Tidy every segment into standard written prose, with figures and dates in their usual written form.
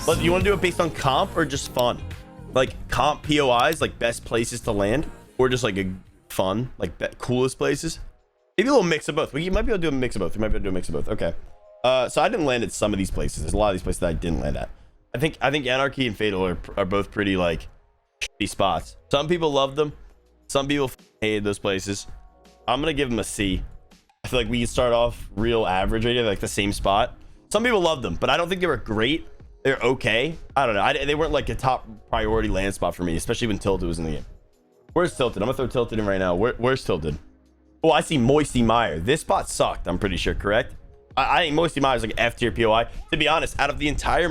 But you want to do it based on comp or just fun? Like comp POIs, like best places to land, or just like a fun, like coolest places? Maybe a little mix of both. We might be able to do a mix of both. We might be able to do a mix of both. Okay. So I didn't land at some of these places. There's a lot of these places that I didn't land at. I think Anarchy and Fatal are both pretty like shitty spots. Some people love them. Some people hated those places. I'm gonna give them a C. I feel like we start off real average right here, like the same spot. Some people love them, but I don't think they were great. They're okay. I don't know. They weren't like a top priority land spot for me, especially when Tilted was in the game. Where's Tilted? I'm gonna throw Tilted in right now. Where's Tilted? Oh, I see Moisty Mire. This spot sucked, I'm pretty sure, correct? I think Moisty Mire is like F tier POI. To be honest, out of the entire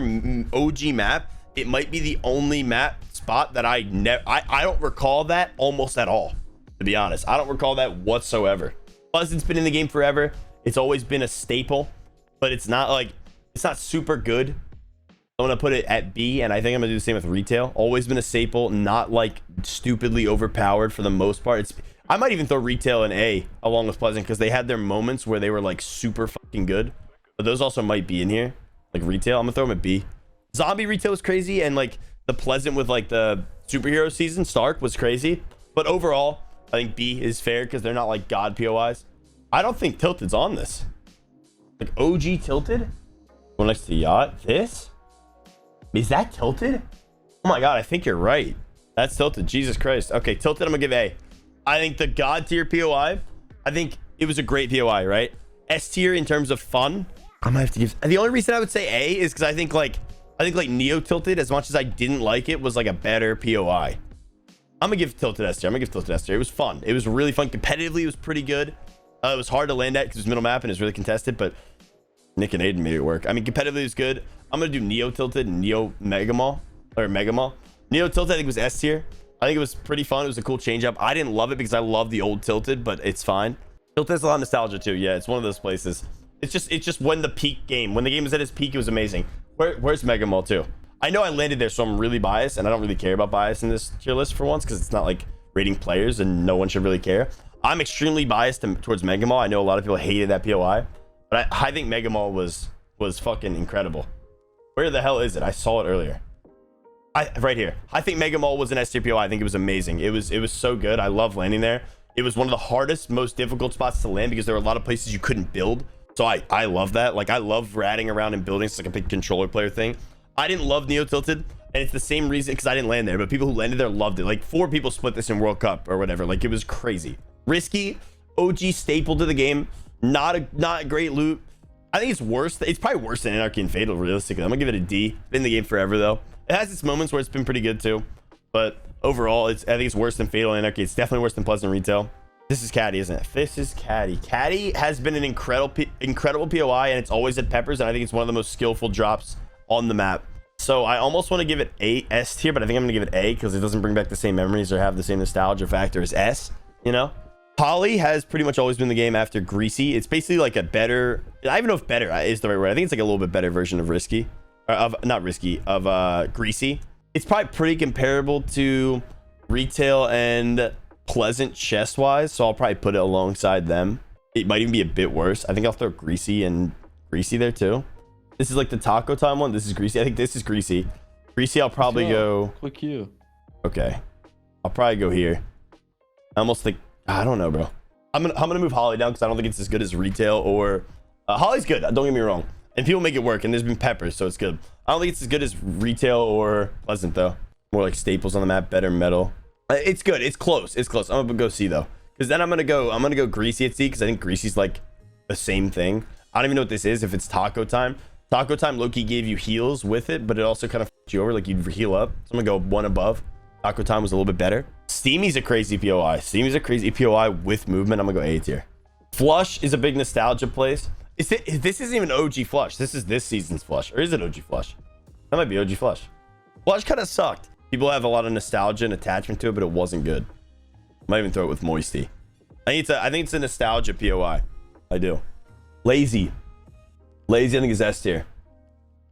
OG map, it might be the only map spot that I don't recall that almost at all. To be honest, I don't recall that whatsoever. Pleasant's been in the game forever. It's always been a staple, but it's not super good. I'm gonna put it at B, and I think I'm gonna do the same with Retail. Always been a staple, not like stupidly overpowered for the most part. I might even throw Retail in A along with Pleasant because they had their moments where they were like super fucking good. But those also might be in here, like Retail. I'm gonna throw them at B. Zombie Retail was crazy, and like the Pleasant with like the superhero season Stark was crazy. But overall, I think B is fair because they're not like God POIs. I don't think Tilted's on this. Like OG Tilted? One next to Yacht. This? Is that Tilted? Oh my god, I think you're right. That's Tilted. Jesus Christ. Okay, Tilted, I'm gonna give A. I think the God tier POI, I think it was a great POI, right? S tier in terms of fun, I might have to give. The only reason I would say A is because I think like Neo Tilted, as much as I didn't like it, was like a better POI. I'm gonna give Tilted S tier. I'm gonna give Tilted S tier. It was fun. It was really fun. Competitively, it was pretty good. It was hard to land at because it was middle map and it was really contested, but Nick and Aiden made it work. I mean, competitively, it was good. I'm gonna do Neo Tilted and Neo Mega Mall or Mega Mall. Neo Tilted, I think, was S tier. I think it was pretty fun. It was a cool change up. I didn't love it because I love the old Tilted, but it's fine. Tilted has a lot of nostalgia too. Yeah, it's one of those places. It's just when the peak game, when the game was at its peak, it was amazing. Where's Mega Mall too? I know I landed there, so I'm really biased, and I don't really care about bias in this tier list for once because it's not like rating players, and no one should really care. I'm extremely biased towards Mega Mall. I know a lot of people hated that POI, but I think Mega Mall was fucking incredible. Where the hell is it? I saw it earlier. Right here. I think Mega Mall was an S tier POI. I think it was amazing. It was so good. I love landing there. It was one of the hardest, most difficult spots to land because there were a lot of places you couldn't build. So I love that. Like, I love ratting around in buildings. It's like a big controller player thing. I didn't love Neo Tilted, and it's the same reason because I didn't land there, but people who landed there loved it. Like 4 people split this in World Cup or whatever. Like, it was crazy. Risky, OG staple to the game. Not a great loot. I think it's worse. It's probably worse than Anarchy and Fatal, realistically. I'm gonna give it a D. Been in the game forever though. It has its moments where it's been pretty good too, but overall, I think it's worse than Fatal and Anarchy. It's definitely worse than Pleasant Retail. This is Caddy, isn't it? This is Caddy. Caddy has been an incredible POI, and it's always at Peppers, and I think it's one of the most skillful drops on the map. So I almost want to give it a S tier, but I think I'm gonna give it A because it doesn't bring back the same memories or have the same nostalgia factor as S. You know, Polly has pretty much always been the game after Greasy. It's basically like a better. I don't even know if better is the right word. I think it's like a little bit better version of Risky. Of Greasy. It's probably pretty comparable to Retail and Pleasant chest wise, so I'll probably put it alongside them. It might even be a bit worse. I think I'll throw Greasy and Greasy there too. This is like the Taco Time one. This is Greasy. I think this is Greasy. Greasy, I'll probably go. Click you. Okay, I'll probably go here. I almost think, I don't know, bro. I'm gonna move Holly down because I don't think it's as good as Retail or Holly's good. Don't get me wrong. And people make it work, and there's been Peppers, so it's good. I don't think it's as good as Retail or Pleasant, though. More like staples on the map, better metal. It's good. It's close. It's close. I'm gonna go C though, because then I'm gonna go Greasy at C because I think Greasy's like the same thing. I don't even know what this is. If it's Taco Time, Taco Time low-key gave you heals with it, but it also kind of fucked you over, like you'd heal up. So I'm gonna go one above. Taco Time was a little bit better. Steamy's a crazy POI. Steamy's a crazy POI with movement. I'm gonna go A tier. Flush is a big nostalgia place. This isn't even OG Flush. This is this season's Flush. Or is it OG Flush? That might be OG Flush. Flush kind of sucked. People have a lot of nostalgia and attachment to it, but it wasn't good. Might even throw it with Moisty. I think it's a nostalgia POI. I do. Lazy. Lazy, I think, is S tier.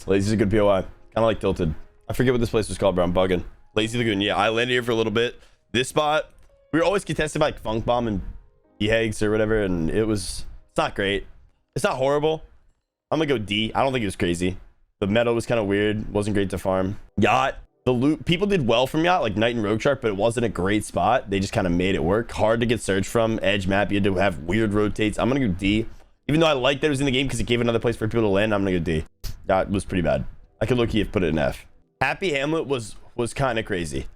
Lazy's a good POI. Kind of like Tilted. I forget what this place was called, bro. I'm bugging. Lazy Lagoon. Yeah, I landed here for a little bit. This spot, we were always contested by like Funk Bomb and E-Hags or whatever, and it's not great. It's not horrible. I'm gonna go D. I don't think it was crazy. The meadow was kind of weird. Wasn't great to farm. Yacht. The loot, people did well from Yacht, like Knight and Rogue Shark, but it wasn't a great spot. They just kind of made it work. Hard to get surge from. Edge map, you had to have weird rotates. I'm going to go D. Even though I liked that it was in the game because it gave another place for people to land, I'm going to go D. That was pretty bad. I could low-key have put it in F. Happy Hamlet was kind of crazy.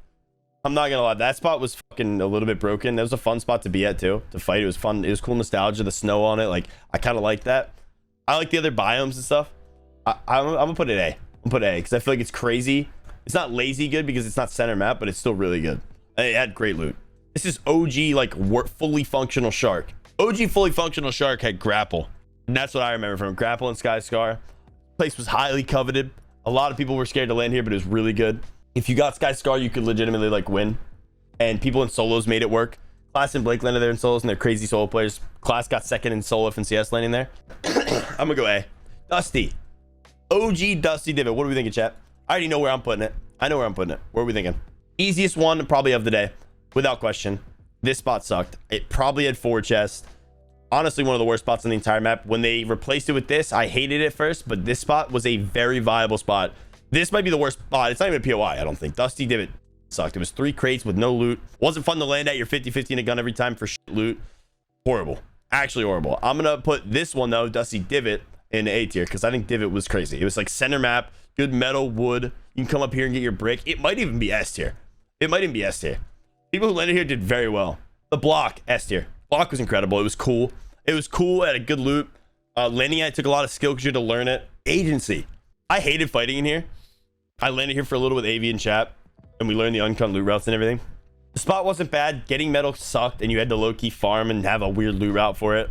I'm not going to lie. That spot was fucking a little bit broken. That was a fun spot to be at, too. To fight, it was fun. It was cool nostalgia, the snow on it. Like, I kind of like that. I like the other biomes and stuff. I'm going to put it A. I'm going to put A because I feel like it's crazy. It's not lazy good because it's not center map, but it's still really good. It had great loot. This is OG, like, fully functional shark. OG fully functional shark had grapple. And that's what I remember from grapple and Sky Scar. Place was highly coveted. A lot of people were scared to land here, but it was really good. If you got Sky Scar, you could legitimately, like, win. And people in solos made it work. Class and Blake landed there in solos, and they're crazy solo players. Class got second in solo and CS landing there. I'm gonna go A. Dusty. OG Dusty Divot. What do we think of chat? I already know where I'm putting it. I know where I'm putting it. Where are we thinking? Easiest one probably of the day, without question. This spot sucked. It probably had 4 chests. Honestly, one of the worst spots on the entire map. When they replaced it with this, I hated it first, but this spot was a very viable spot. This might be the worst spot. It's not even a POI, I don't think. Dusty Divot sucked. It was 3 crates with no loot. Wasn't fun to land at. You're 50-50 in a gun every time for shit loot. Horrible. Actually horrible. I'm going to put this one, though, Dusty Divot, in A tier because I think Divot was crazy. It was like center map, good metal, wood. You can come up here and get your brick. It might even be S tier. It might even be S tier. People who landed here did very well. The block, S tier. Block was incredible. It was cool. It was cool. It had a good loot. Landing at it took a lot of skill because you had to learn it. Agency. I hated fighting in here. I landed here for a little with AV and chat, and we learned the uncut loot routes and everything. The spot wasn't bad. Getting metal sucked, and you had to low-key farm and have a weird loot route for it.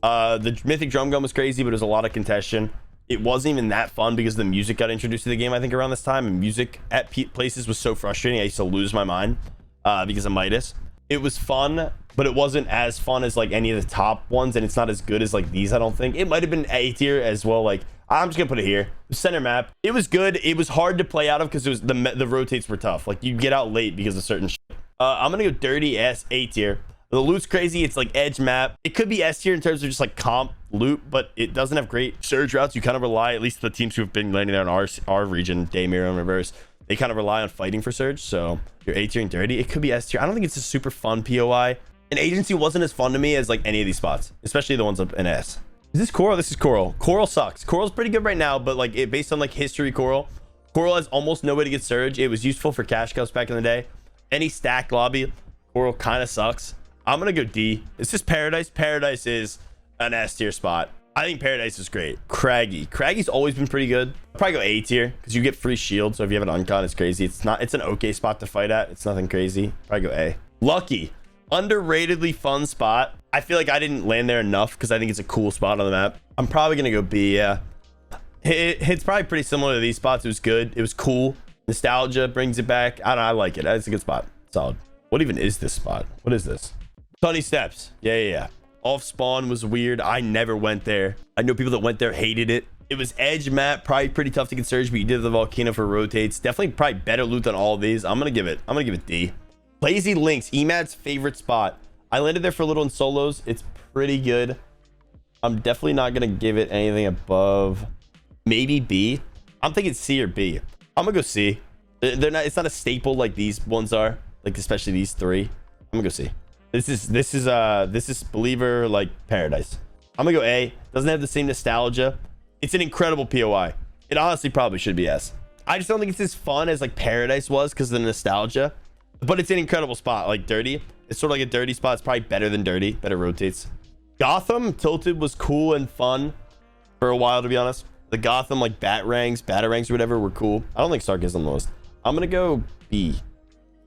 The Mythic Drum Gun was crazy, but it was a lot of contention. It wasn't even that fun because the music got introduced to the game, I think, around this time. And music at places was so frustrating. I used to lose my mind because of Midas. It was fun, but it wasn't as fun as, like, any of the top ones. And it's not as good as, like, these, I don't think. It might have been A tier as well. Like, I'm just going to put it here. Center map. It was good. It was hard to play out of because it was the rotates were tough. Like, you get out late because of certain shit. I'm going to go dirty S, A tier. The loot's crazy. It's like edge map. It could be S tier in terms of just like comp loot, but it doesn't have great surge routes. You kind of rely, at least the teams who have been landing there in our region, Daymir and Reverse, they kind of rely on fighting for surge. So you're A tier and dirty. It could be S tier. I don't think it's a super fun POI. And agency wasn't as fun to me as like any of these spots, especially the ones up in S. Is this Coral? This is Coral. Coral sucks. Coral's pretty good right now, but like based on like history, Coral has almost no way to get surge. It was useful for cash cups back in the day. Any stacked lobby, Coral kind of sucks. I'm gonna go D. This is Paradise. Paradise is an S tier spot. I think Paradise is great. Craggy's always been pretty good. I'll probably go A tier because you get free shield. So if you have an uncon, it's crazy. It's an okay spot to fight at. It's nothing crazy. Probably go A. Lucky, underratedly fun spot. I feel like I didn't land there enough because I think it's a cool spot on the map. I'm probably gonna go B. Yeah, it's probably pretty similar to these spots. It was good. It was cool. Nostalgia brings it back. I don't know. I like it. It's a good spot. Solid. What even is this spot? What is this? Sunny Steps. Yeah. Off spawn was weird. I never went there. I know people that went there hated it. It was edge map, probably pretty tough to get surge, but you did the volcano for rotates. Definitely probably better loot than all of these. I'm gonna give it D. Lazy Links, Emad's favorite spot. I landed there for a little in solos. It's pretty good. I'm definitely not gonna give it anything above maybe B. I'm thinking C or B. I'm gonna go C. It's not a staple like these ones are, like especially these 3. I'm gonna go C. This is Believer like Paradise. I'm gonna go A. Doesn't have the same nostalgia. It's an incredible POI. It honestly probably should be S. I just don't think it's as fun as like Paradise was because of the nostalgia. But it's an incredible spot. Like dirty. It's sort of like a dirty spot. It's probably better than dirty. Better rotates. Gotham Tilted was cool and fun for a while, to be honest. The Gotham like batarangs or whatever were cool. I don't think Stark is on the list. I'm gonna go B.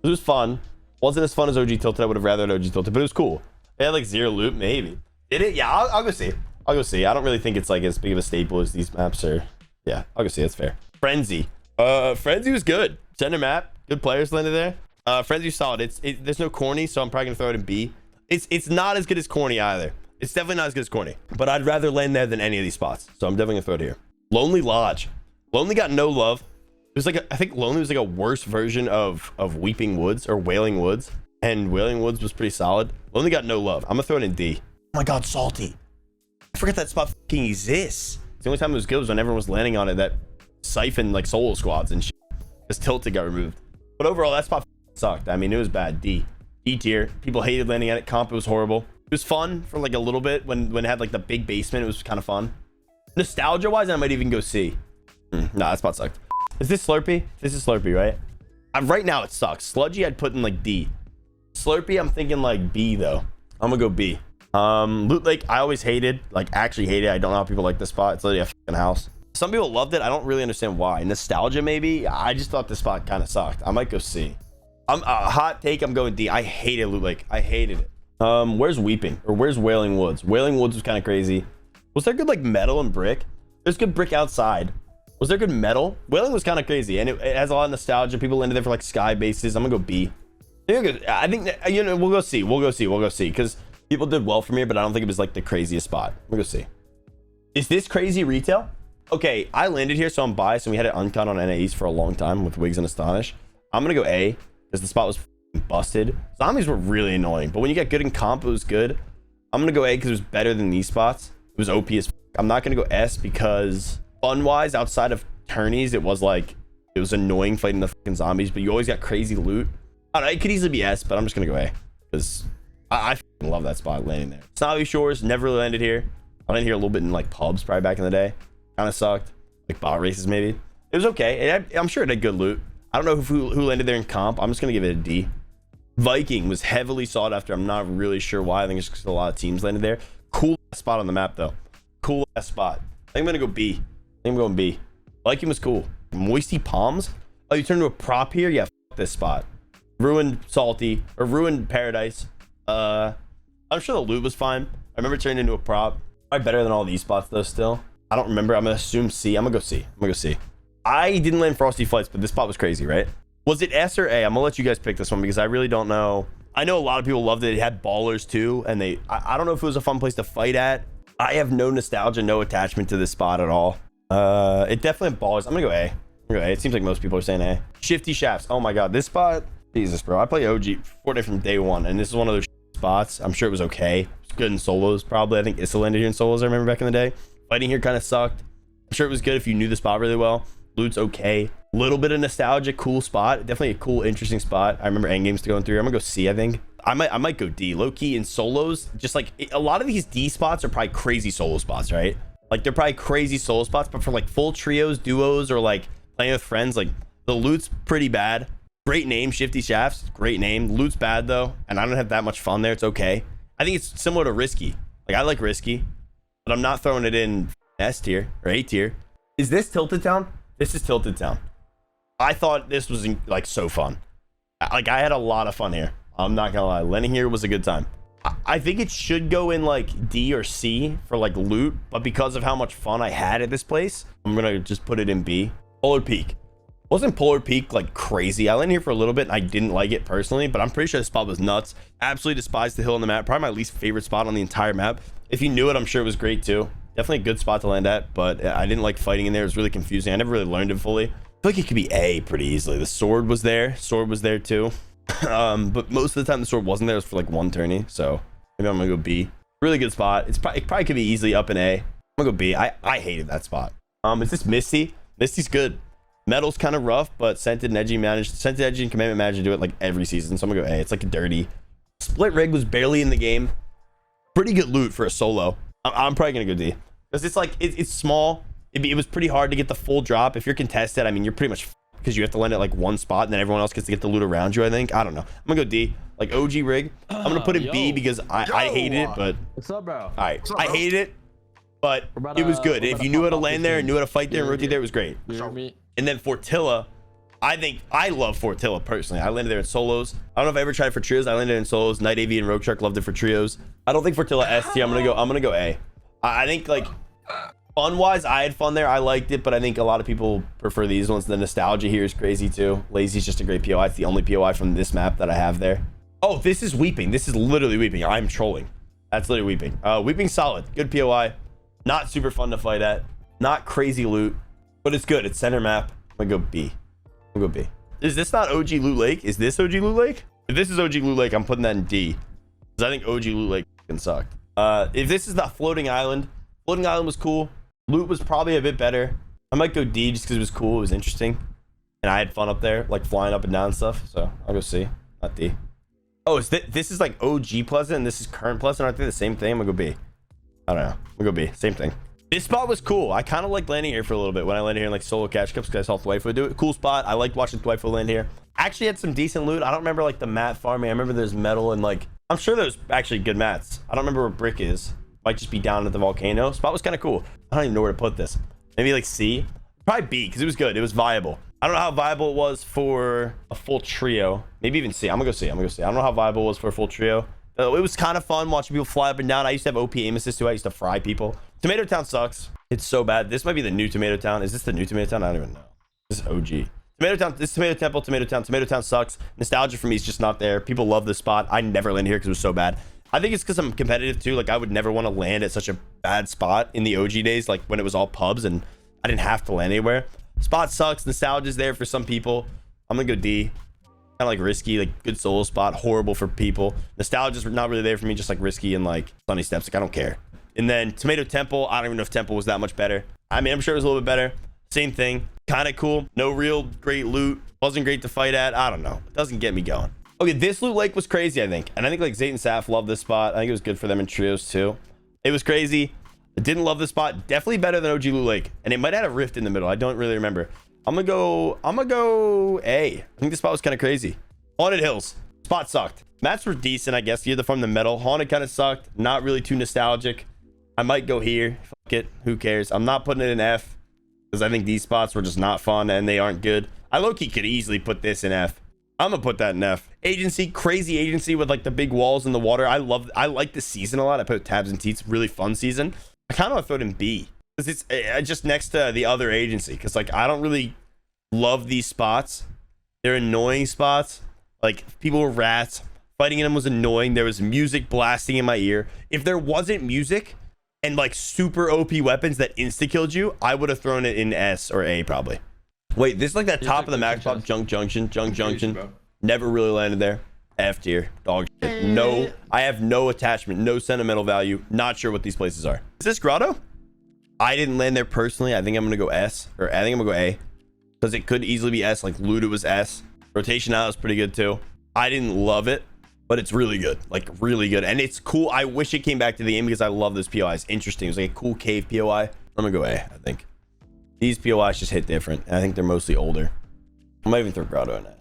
It was fun. Wasn't as fun as OG Tilted. I would have rather had OG Tilted, but it was cool. It had like 0 loot, maybe. Did it? Yeah, I'll go C. I'll go C. I don't really think it's like as big of a staple as these maps are. Yeah, I'll go C. That's fair. Frenzy. Frenzy was good. Center map. Good players landed there. Frenzy was solid. There's no corny, so I'm probably gonna throw it in B. It's not as good as corny either. It's definitely not as good as corny, but I'd rather land there than any of these spots. So I'm definitely gonna throw it here. Lonely Lodge. Lonely got no love. It was like I think Lonely was like a worse version of Weeping Woods or Wailing Woods, and Wailing Woods was pretty solid. Lonely got no love. I'm gonna throw it in D. Oh my god, Salty. I forgot that spot fucking exists. The only time it was good was when everyone was landing on it that siphon like solo squads and shit because Tilted got removed. But overall, that spot sucked. I mean, it was bad. D tier. People hated landing at it. Comp, it was horrible. It was fun for like a little bit when it had like the big basement. It was kind of fun. Nostalgia wise, I might even go C. Nah, that spot sucked. Is this Slurpee? This is Slurpee, right? Right now it sucks. Sludgy I'd put in like D. Slurpee I'm thinking like B though. I'm gonna go B. Loot Lake I always hated, like actually hated. I don't know how people like this spot. It's literally a fucking house. Some people loved it. I don't really understand why. Nostalgia maybe. I just thought this spot kind of sucked. I might go C. I'm hot take. I'm going D. I hated Loot Lake. I hated it. Where's Weeping or where's Wailing Woods? Wailing Woods was kind of crazy. Was there good like metal and brick? There's good brick outside. Was there good metal? Wailing was kind of crazy, and it has a lot of nostalgia. People landed there for like sky bases. I'm gonna go B. I think that, you know, we'll go C. We'll go C because people did well from here, but I don't think it was like the craziest spot. We'll go C. Is this crazy retail? Okay, I landed here, so I'm biased, and we had it uncut on NAEs for a long time with Wigs and Astonish. I'm gonna go A because the spot was busted. Zombies were really annoying, but when you got good in comp, it was good. I'm gonna go A because it was better than these spots. It was OP as I'm not gonna go S because fun wise, outside of tourneys, it was annoying fighting the fucking zombies, but you always got crazy loot. I don't know, it could easily be S, but I'm just gonna go A because I love that spot landing there. Snobby Shores never really landed here. I landed here a little bit in like pubs probably back in the day. Kind of sucked, like bot races maybe. It was okay. I'm sure it had good loot. I don't know who landed there in comp. I'm just gonna give it a D. Viking was heavily sought after. I'm not really sure why. I think it's just because a lot of teams landed there. Cool spot on the map though. Cool ass spot. I think I'm gonna go B. I think I'm going B. Viking was cool. Moisty Palms. Oh, you turned into a prop here? Yeah, fuck this spot. Ruined Salty or Ruined Paradise. I'm sure the loot was fine. I remember turning into a prop. Probably better than all these spots though. Still, I don't remember. I'm gonna assume C. I'm gonna go C. I didn't land Frosty Flights, but this spot was crazy, right? Was it S or A? I'm gonna let you guys pick this one because I really don't know. I know a lot of people loved it. It had ballers too, and I don't know if it was a fun place to fight at. I have no nostalgia, no attachment to this spot at all. It definitely had ballers. I'm gonna go A. It seems like most people are saying A. Shifty Shafts. Oh my god, this spot. Jesus, bro. I play OG Fortnite from day one, and this is one of those spots. I'm sure it was okay. It was good in solos, probably. I think Issa landed here in solos. I remember back in the day. Fighting here kind of sucked. I'm sure it was good if you knew the spot really well. Loot's okay. Little bit of nostalgia, cool spot. Definitely a cool, interesting spot. I remember endgames going through. I'm gonna go C. I think I might go D. Low key in solos. Just like a lot of these D spots are probably crazy solo spots, right? Like they're probably crazy solo spots, but for like full trios, duos, or like playing with friends, like the loot's pretty bad. Great name, Shifty Shafts. Great name. Loot's bad though, and I don't have that much fun there. It's okay. I think it's similar to Risky. Like I like Risky, but I'm not throwing it in S tier or A tier. Is this Tilted Town? This is Tilted Town. I thought this was like so fun. Like I had a lot of fun here. I'm not gonna lie. Landing here was a good time. I think it should go in like D or C for like loot, but because of how much fun I had at this place, I'm gonna just put it in B. Polar Peak. Wasn't Polar Peak like crazy? I landed here for a little bit and I didn't like it personally, but I'm pretty sure the spot was nuts. Absolutely despised the hill on the map. Probably my least favorite spot on the entire map. If you knew it, I'm sure it was great too. Definitely a good spot to land at, but I didn't like fighting in there. It was really confusing. I never really learned it fully. I feel like it could be A pretty easily. The sword was there. Sword was there too. But most of the time the sword wasn't there. It was for like one tourney. So maybe I'm gonna go B. Really good spot. It probably could be easily up in A. I'm gonna go B. I hated that spot. Is this Misty? Misty's good. Metal's kind of rough, but Scented and Edgy and Commandment managed to do it like every season. So I'm gonna go A. It's like a dirty. Split Rig was barely in the game. Pretty good loot for a solo. I'm probably gonna go D because it's like it's small. It was pretty hard to get the full drop. If you're contested, I mean, you're pretty much because you have to land at like one spot and then everyone else gets to get the loot around you. I think. I don't know. I'm gonna go D. Like OG Rig. I'm gonna put it B because I hated it, but what's up, bro? All right, I hated it, but it was good. If you knew how to land there and knew how to fight there and rotate there, it was great. And then Fortilla, I love Fortilla personally. I landed there in solos. I don't know if I ever tried it for trios. I landed in solos. Night AV and Rogue Shark loved it for trios. I don't think Fortilla S tier. I'm gonna go A. I think like fun wise, I had fun there. I liked it, but I think a lot of people prefer these ones. The nostalgia here is crazy too. Lazy's just a great POI. It's the only POI from this map that I have there. Oh, this is Weeping. This is literally Weeping. I'm trolling. That's literally Weeping. Weeping solid. Good POI. Not super fun to fight at. Not crazy loot, but it's good. It's center map. I'm gonna go B. I'm gonna go B. Is this not OG Loot Lake? Is this OG Loot Lake? If this is OG Loot Lake, I'm putting that in D. Because I think OG Loot Lake can suck. If this is the Floating Island was cool. Loot was probably a bit better. I might go D just because it was cool. It was interesting. And I had fun up there, like flying up and down and stuff. So I'll go C, not D. Oh, this is like OG Pleasant and this is current Pleasant. Aren't they the same thing? I'm gonna go B. I don't know. I'm gonna go B. Same thing. This spot was cool. I kind of like landing here for a little bit when I landed here in like solo catch cups because I saw Thwifo do it. Cool spot. I liked watching Thwifo land here. Actually had some decent loot. I don't remember like the mat farming. I remember there's metal and like, I'm sure there's actually good mats. I don't remember where brick is. Might just be down at the volcano. Spot was kind of cool. I don't even know where to put this. Maybe like C. Probably B because it was good. It was viable. I don't know how viable it was for a full trio. Maybe even C. I'm gonna go C. I don't know how viable it was for a full trio. It was kind of fun watching people fly up and down. I used to have OP aim assist too. I used to fry people. Tomato Town sucks. It's so bad. This might be the new Tomato Town. Is this the new Tomato Town? I don't even know. This is OG. Tomato Town. This is Tomato Temple. Tomato Town. Tomato Town sucks. Nostalgia for me is just not there. People love this spot. I never land here because it was so bad. I think it's because I'm competitive too. Like I would never want to land at such a bad spot in the OG days, like when it was all pubs and I didn't have to land anywhere. Spot sucks. Nostalgia's there for some people. I'm gonna go D. Kind of like risky, like good solo spot, horrible for people. Nostalgia's not really there for me, just like risky and like Sunny Steps. Like I don't care. And then Tomato Temple, I don't even know if Temple was that much better. I mean, I'm sure it was a little bit better. Same thing, kind of cool. No real great loot. Wasn't great to fight at. I don't know. It doesn't get me going. Okay, this loot lake was crazy, I think. And I think like Zayt and Saf loved this spot. I think it was good for them in trios too. It was crazy. I didn't love this spot. Definitely better than OG Loot Lake. And it might have had a rift in the middle. I don't really remember. I'm gonna go A. I think this spot was kind of crazy. Haunted Hills. Spot sucked. Mats were decent, I guess. You had to farm the metal. Haunted kind of sucked. Not really too nostalgic. I might go here. Fuck it. Who cares? I'm not putting it in F because I think these spots were just not fun and they aren't good. I low-key could easily put this in F. I'm gonna put that in F. Agency, crazy agency with like the big walls in the water. I like the season a lot. I put tabs and teats. Really fun season. I kind of want to throw it in B because it's just next to the other agency. Because like I don't really love these spots. They're annoying spots. Like people were rats. Fighting in them was annoying. There was music blasting in my ear. If there wasn't music and like super OP weapons that insta-killed you, I would have thrown it in S or A probably. Wait, this is like that top of the max pop, Junk Junction. Never really landed there. F tier, dog shit. No, I have no attachment, no sentimental value. Not sure what these places are. Is this Grotto? I didn't land there personally. I think I'm gonna go S, or I think I'm gonna go A, because it could easily be S. Like loot, it was S. Rotation out is pretty good too. I didn't love it, but it's really good, like really good, and it's cool. I wish it came back to the game because I love this POI. It's interesting. It was like a cool cave POI. I'm gonna go A. I think these POIs just hit different, and I think they're mostly older. I might even throw Grotto in S.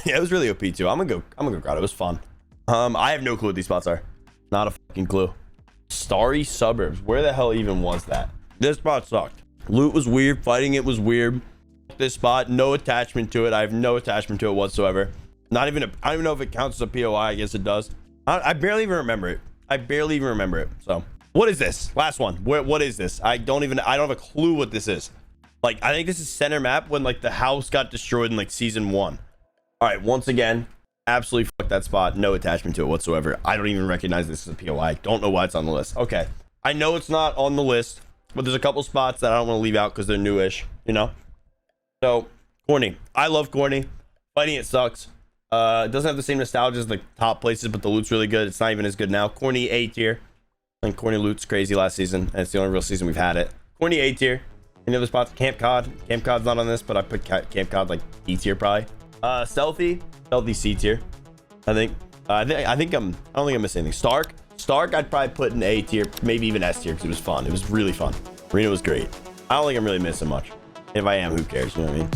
Yeah, it was really OP too. I'm gonna go Grotto. It was fun. I have no clue what these spots are. Not a fucking clue. Starry Suburbs. Where the hell even was that? This spot sucked. Loot was weird. Fighting it was weird. This spot, no attachment to it. I have no attachment to it whatsoever. Not even I don't even know if it counts as a POI. I guess it does. I barely even remember it. So what is this? Last one. What is this? I don't have a clue what this is. Like I think this is center map when like the house got destroyed in like season 1. All right, once again, absolutely fuck that spot. No attachment to it whatsoever. I don't even recognize this as a POI. Don't know why it's on the list. Okay, I know it's not on the list, but there's a couple spots that I don't want to leave out because they're newish, you know? So, Corny. I love Corny. Fighting it sucks. It doesn't have the same nostalgia as the top places, but the loot's really good. It's not even as good now. Corny A tier. I think Corny loot's crazy last season, and it's the only real season we've had it. Corny A tier. Any other spots? Camp Cod. Camp Cod's not on this, but I put Camp Cod like D tier probably. Stealthy C tier. I don't think I'm missing anything. Stark I'd probably put in A tier, maybe even S tier because it was fun. It was really fun. Arena was great. I don't think I'm really missing much. If I am, who cares? You know what I mean?